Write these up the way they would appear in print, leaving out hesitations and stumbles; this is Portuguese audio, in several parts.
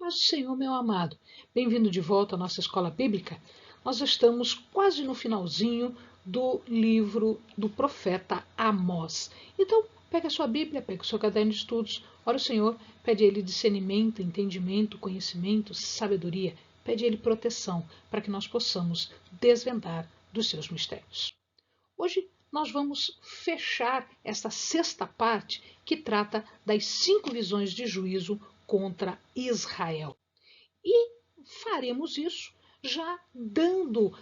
Paz do Senhor, meu amado. Bem-vindo de volta à nossa escola bíblica. Nós estamos quase no finalzinho do livro do profeta Amós. Então, pega a sua Bíblia, pega o seu caderno de estudos, ora o Senhor, pede a Ele discernimento, entendimento, conhecimento, sabedoria, pede a Ele proteção, para que nós possamos desvendar dos seus mistérios. Hoje nós vamos fechar esta sexta parte que trata das 5 visões de juízo contra Israel. E faremos isso já dando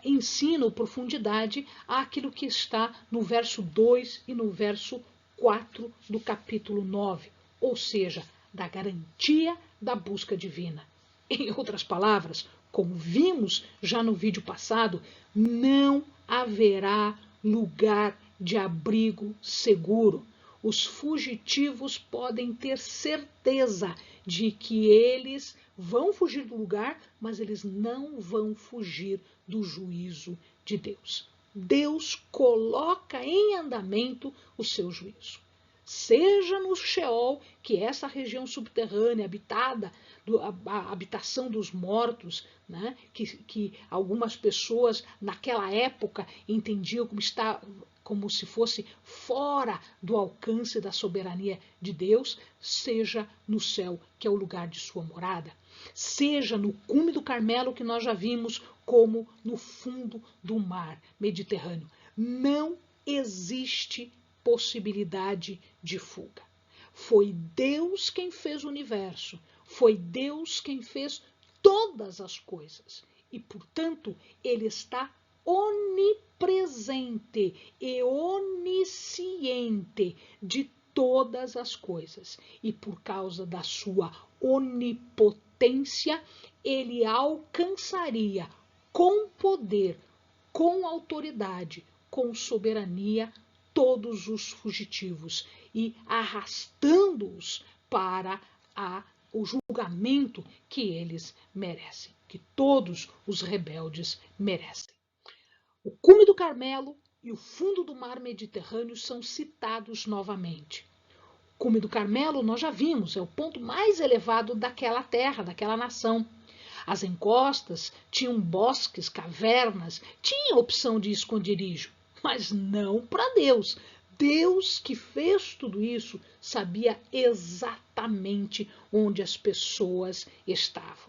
ensino, profundidade àquilo que está no verso 2 e no verso 4 do capítulo 9, ou seja, da garantia da busca divina. Em outras palavras, como vimos já no vídeo passado, não haverá lugar de abrigo seguro. Os fugitivos podem ter certeza de que eles vão fugir do lugar, mas eles não vão fugir do juízo de Deus. Deus coloca em andamento o seu juízo. Seja no Sheol, que é essa região subterrânea habitada, a habitação dos mortos, né, que algumas pessoas naquela época entendiam como se fosse fora do alcance da soberania de Deus, seja no céu, que é o lugar de sua morada, seja no cume do Carmelo, que nós já vimos, como no fundo do mar Mediterrâneo. Não existe possibilidade de fuga. Foi Deus quem fez o universo, foi Deus quem fez todas as coisas e, portanto, Ele está onipresente e onisciente de todas as coisas. E por causa da sua onipotência, Ele alcançaria com poder, com autoridade, com soberania, todos os fugitivos e arrastando-os para o julgamento que eles merecem, que todos os rebeldes merecem. O cume do Carmelo e o fundo do mar Mediterrâneo são citados novamente. O cume do Carmelo, nós já vimos, é o ponto mais elevado daquela terra, daquela nação. As encostas tinham bosques, cavernas, tinha opção de esconderijo, mas não para Deus. Deus que fez tudo isso sabia exatamente onde as pessoas estavam.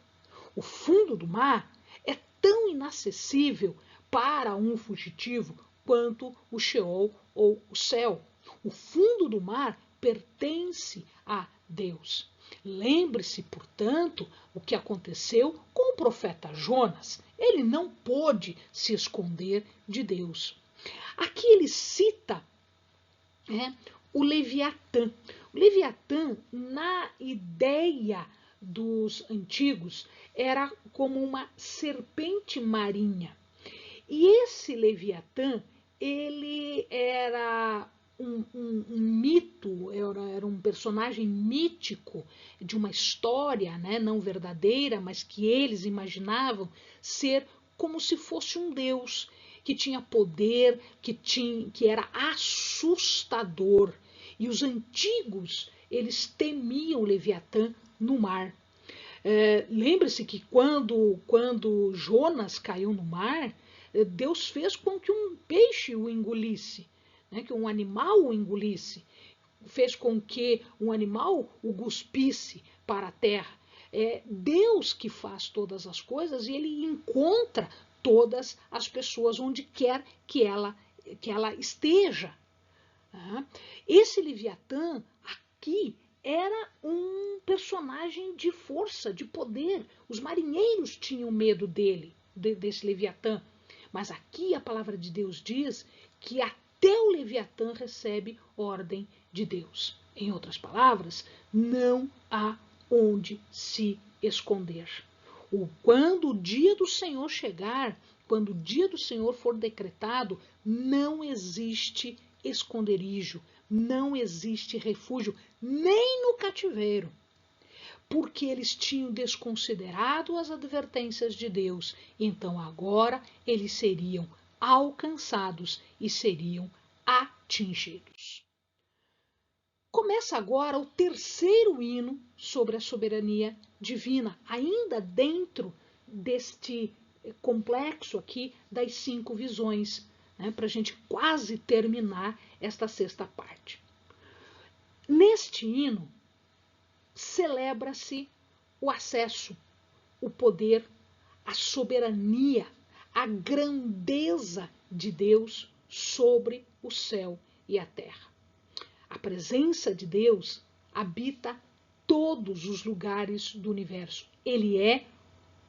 O fundo do mar é tão inacessível para um fugitivo quanto o Sheol ou o céu. O fundo do mar pertence a Deus. Lembre-se, portanto, o que aconteceu com o profeta Jonas. Ele não pôde se esconder de Deus. Aqui ele cita o Leviatã. O Leviatã, na ideia dos antigos, era como uma serpente marinha. E esse Leviatã, ele era um mito, era um personagem mítico de uma história, né, não verdadeira, mas que eles imaginavam ser como se fosse um deus que tinha poder, que era assustador. E os antigos, eles temiam o Leviatã no mar. Lembre-se que quando Jonas caiu no mar, Deus fez com que um peixe o engolisse, né, que um animal o engolisse, fez com que um animal o cuspisse para a terra. É Deus que faz todas as coisas e ele encontra todas as pessoas onde quer que ela esteja. Esse Leviatã aqui era um personagem de força, de poder. Os marinheiros tinham medo desse Leviatã. Mas aqui a palavra de Deus diz que até o Leviatã recebe ordem de Deus. Em outras palavras, não há onde se esconder. Quando o dia do Senhor chegar, quando o dia do Senhor for decretado, não existe esconderijo, não existe refúgio, nem no cativeiro, porque eles tinham desconsiderado as advertências de Deus. Então agora eles seriam alcançados e seriam atingidos. Começa agora o terceiro hino sobre a soberania divina, ainda dentro deste complexo aqui das 5 visões, né, para a gente quase terminar esta sexta parte. Neste hino, celebra-se o acesso, o poder, a soberania, a grandeza de Deus sobre o céu e a terra. A presença de Deus habita todos os lugares do universo. Ele é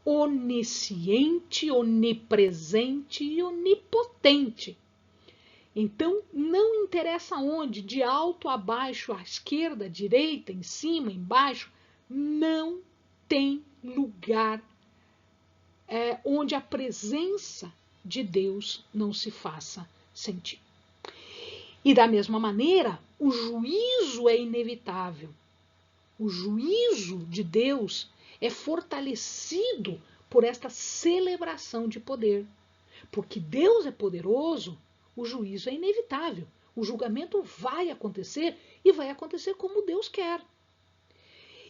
onisciente, onipresente e onipotente. Então, não interessa onde, de alto a baixo, à esquerda, à direita, em cima, embaixo, não tem lugar onde a presença de Deus não se faça sentir. E da mesma maneira, o juízo é inevitável. O juízo de Deus é fortalecido por esta celebração de poder. Porque Deus é poderoso, o juízo é inevitável. O julgamento vai acontecer e vai acontecer como Deus quer.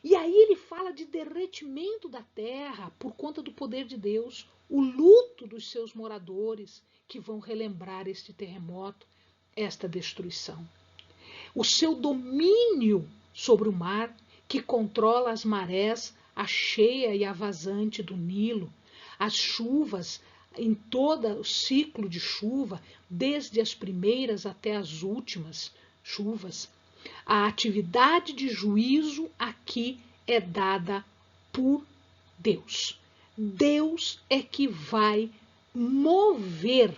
E aí ele fala de derretimento da terra por conta do poder de Deus, o luto dos seus moradores que vão relembrar este terremoto, esta destruição. O seu domínio sobre o mar, que controla as marés, a cheia e a vazante do Nilo, as chuvas em todo o ciclo de chuva, desde as primeiras até as últimas chuvas. A atividade de juízo aqui é dada por Deus. Deus é que vai mover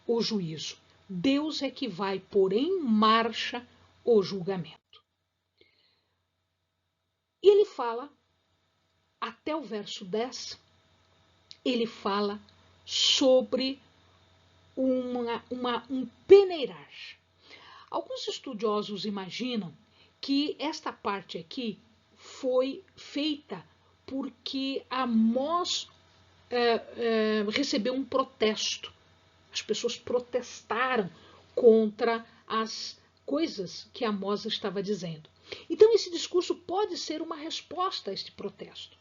o juízo. Deus é que vai pôr em marcha o julgamento. E ele fala, até o verso 10, ele fala sobre um peneirar. Alguns estudiosos imaginam que esta parte aqui foi feita porque Amós recebeu um protesto. As pessoas protestaram contra as coisas que Amós estava dizendo. Então, esse discurso pode ser uma resposta a este protesto,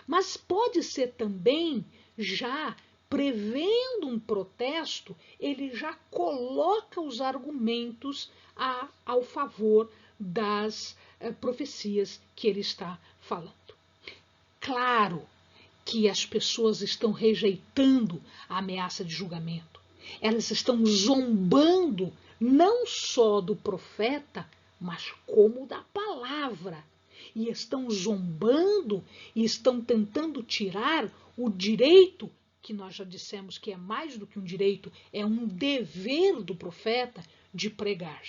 mas pode ser também, já prevendo um protesto, ele já coloca os argumentos ao favor das profecias que ele está falando. Claro que as pessoas estão rejeitando a ameaça de julgamento. Elas estão zombando não só do profeta, mas como da palavra. E estão zombando e estão tentando tirar o direito, que nós já dissemos que é mais do que um direito, é um dever do profeta de pregar.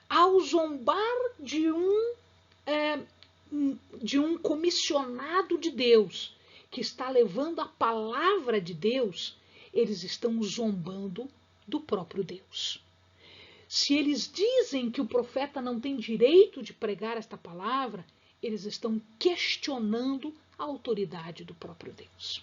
Ao zombar de um comissionado de Deus, que está levando a palavra de Deus, eles estão zombando do próprio Deus. Se eles dizem que o profeta não tem direito de pregar esta palavra, eles estão questionando a autoridade do próprio Deus.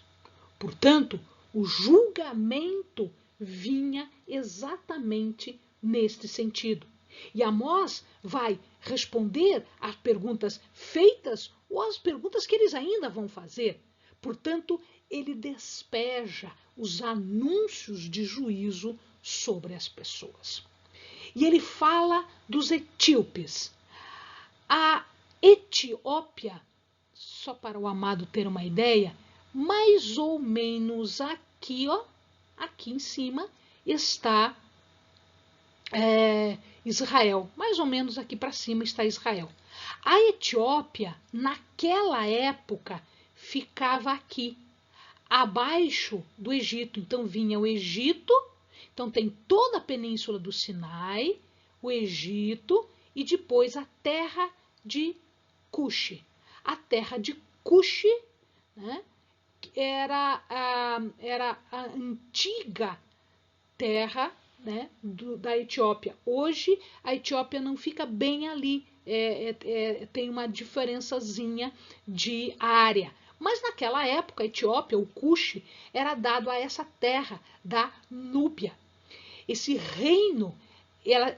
Portanto, o julgamento vinha exatamente neste sentido. E Amós vai responder às perguntas feitas ou às perguntas que eles ainda vão fazer. Portanto, ele despeja os anúncios de juízo sobre as pessoas. E ele fala dos etíopes. A Etiópia, só para o amado ter uma ideia, mais ou menos aqui, ó, aqui em cima, está Israel. Mais ou menos aqui para cima está Israel. A Etiópia, naquela época, ficava aqui, abaixo do Egito. Então vinha o Egito, então tem toda a península do Sinai, o Egito e depois a terra de Cuxi. A terra de Cuxi, né, era a antiga terra, né, da Etiópia. Hoje a Etiópia não fica bem ali, tem uma diferençazinha de área. Mas naquela época, a Etiópia, o Cuxi, era dado a essa terra da Núbia. Esse reino,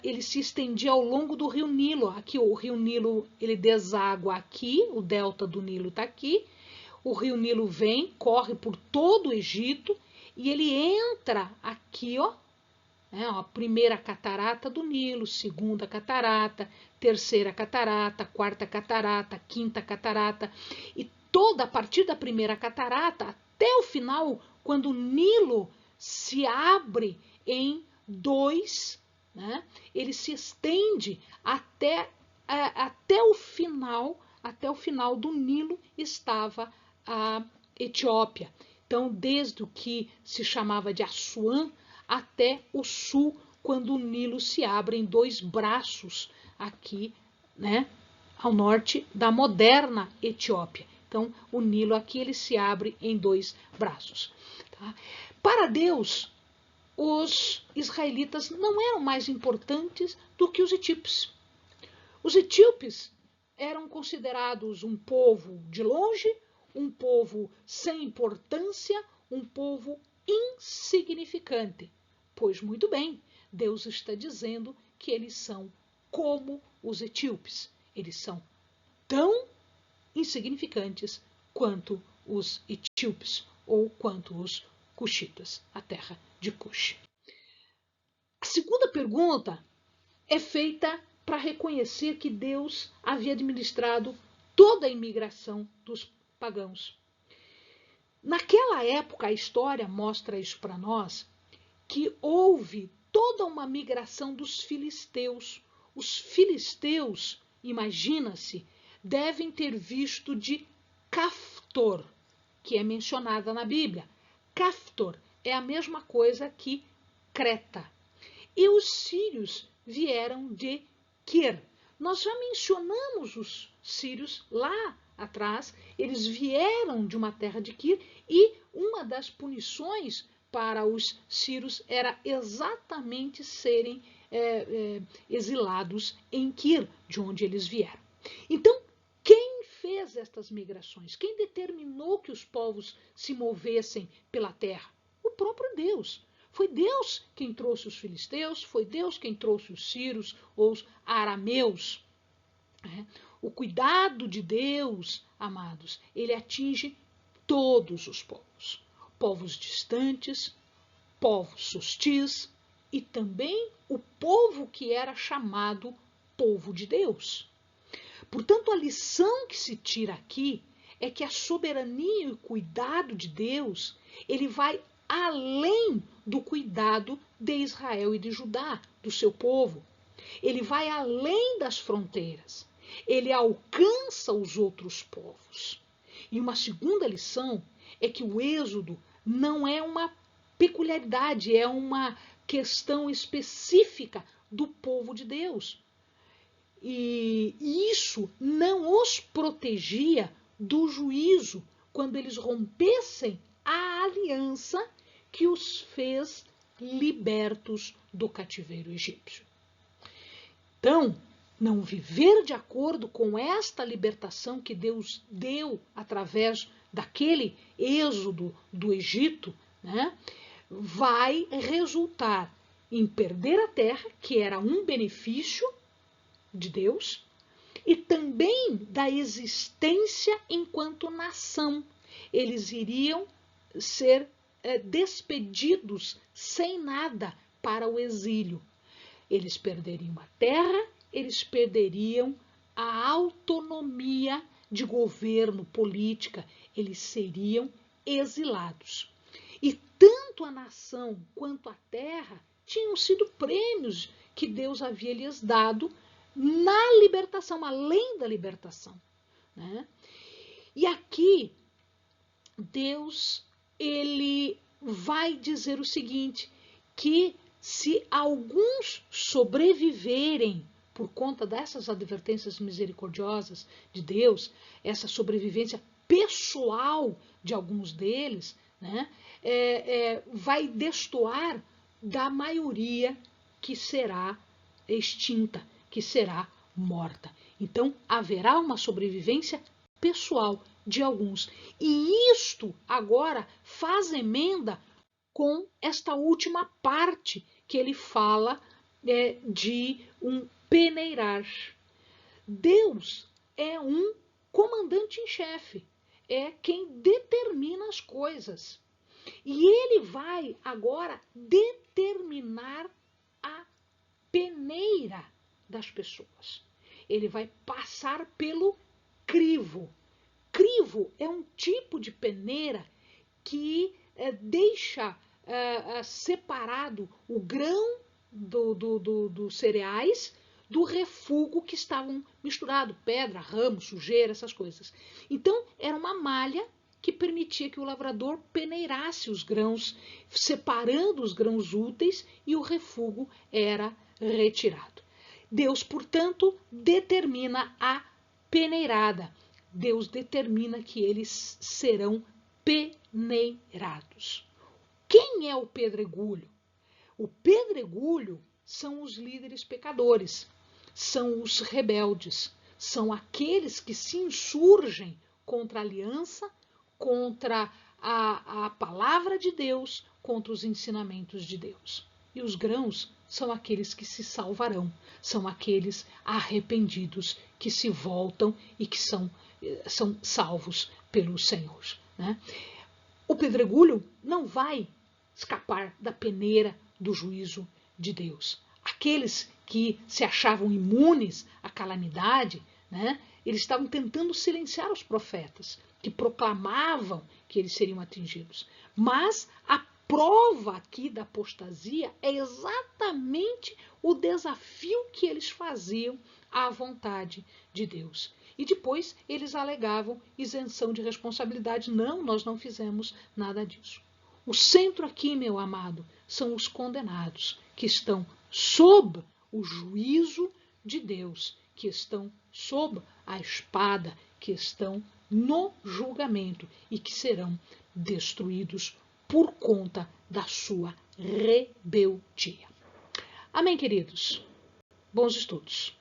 ele se estendia ao longo do rio Nilo. Aqui o rio Nilo ele deságua aqui, o delta do Nilo está aqui. O rio Nilo vem, corre por todo o Egito e ele entra aqui, ó, a primeira catarata do Nilo, segunda catarata, terceira catarata, quarta catarata, quinta catarata. E toda a partir da primeira catarata até o final, quando o Nilo se abre em dois, né, ele se estende até o final do Nilo estava a Etiópia. Então, desde o que se chamava de Assuã até o sul, quando o Nilo se abre em dois braços aqui, né, ao norte da moderna Etiópia. Então, o Nilo aqui ele se abre em dois braços. Tá? Para Deus, os israelitas não eram mais importantes do que os etíopes. Os etíopes eram considerados um povo de longe, um povo sem importância, um povo insignificante. Pois muito bem, Deus está dizendo que eles são como os etíopes. Eles são tão insignificantes quanto os etíopes ou quanto os cuxitas, a terra de Cuxi. A segunda pergunta é feita para reconhecer que Deus havia administrado toda a imigração dos pagãos. Naquela época, a história mostra isso para nós, que houve toda uma migração dos filisteus. Os filisteus, imagina-se, devem ter visto de Caftor, que é mencionada na Bíblia. Caftor é a mesma coisa que Creta. E os sírios vieram de Kir. Nós já mencionamos os sírios lá atrás, eles vieram de uma terra de Kir e uma das punições para os sírios era exatamente serem exilados em Kir, de onde eles vieram. Então, quem fez estas migrações? Quem determinou que os povos se movessem pela terra? O próprio Deus. Foi Deus quem trouxe os filisteus, foi Deus quem trouxe os sírios ou os arameus. O cuidado de Deus, amados, ele atinge todos os povos. Povos distantes, povos hostis e também o povo que era chamado povo de Deus. Portanto, a lição que se tira aqui é que a soberania e o cuidado de Deus, ele vai além do cuidado de Israel e de Judá, do seu povo. Ele vai além das fronteiras. Ele alcança os outros povos. E uma segunda lição é que o êxodo não é uma peculiaridade, é uma questão específica do povo de Deus. E isso não os protegia do juízo quando eles rompessem a aliança que os fez libertos do cativeiro egípcio. Então, não viver de acordo com esta libertação que Deus deu através daquele êxodo do Egito, né, vai resultar em perder a terra, que era um benefício de Deus, e também da existência enquanto nação. Eles iriam ser despedidos sem nada para o exílio. Eles perderiam a terra, eles perderiam a autonomia de governo, política, eles seriam exilados. E tanto a nação quanto a terra tinham sido prêmios que Deus havia lhes dado na libertação, além da libertação. Né? E aqui, Deus, ele vai dizer o seguinte, que se alguns sobreviverem por conta dessas advertências misericordiosas de Deus, essa sobrevivência pessoal de alguns deles, né, vai destoar da maioria que será extinta, que será morta. Então, haverá uma sobrevivência pessoal de alguns. E isto agora faz emenda com esta última parte que ele fala de um peneirar. Deus é um comandante em chefe, é quem determina as coisas. E ele vai agora determinar a peneira das pessoas. Ele vai passar pelo crivo. Crivo é um tipo de peneira que deixa separado o grão dos cereais do refúgio que estavam misturados, pedra, ramo, sujeira, essas coisas. Então, era uma malha que permitia que o lavrador peneirasse os grãos, separando os grãos úteis, e o refúgio era retirado. Deus, portanto, determina a peneirada. Deus determina que eles serão peneirados. Quem é o pedregulho? O pedregulho são os líderes pecadores, são os rebeldes, são aqueles que se insurgem contra a aliança, contra a palavra de Deus, contra os ensinamentos de Deus. E os grãos são aqueles que se salvarão, são aqueles arrependidos que se voltam e que são salvos pelo Senhor, né? O pedregulho não vai escapar da peneira do juízo de Deus. Aqueles que se achavam imunes à calamidade, né, eles estavam tentando silenciar os profetas, que proclamavam que eles seriam atingidos. Mas a prova aqui da apostasia é exatamente o desafio que eles faziam à vontade de Deus. E depois eles alegavam isenção de responsabilidade. Não, nós não fizemos nada disso. O centro aqui, meu amado, são os condenados, que estão sob o juízo de Deus, que estão sob a espada, que estão no julgamento e que serão destruídos por conta da sua rebeldia. Amém, queridos? Bons estudos.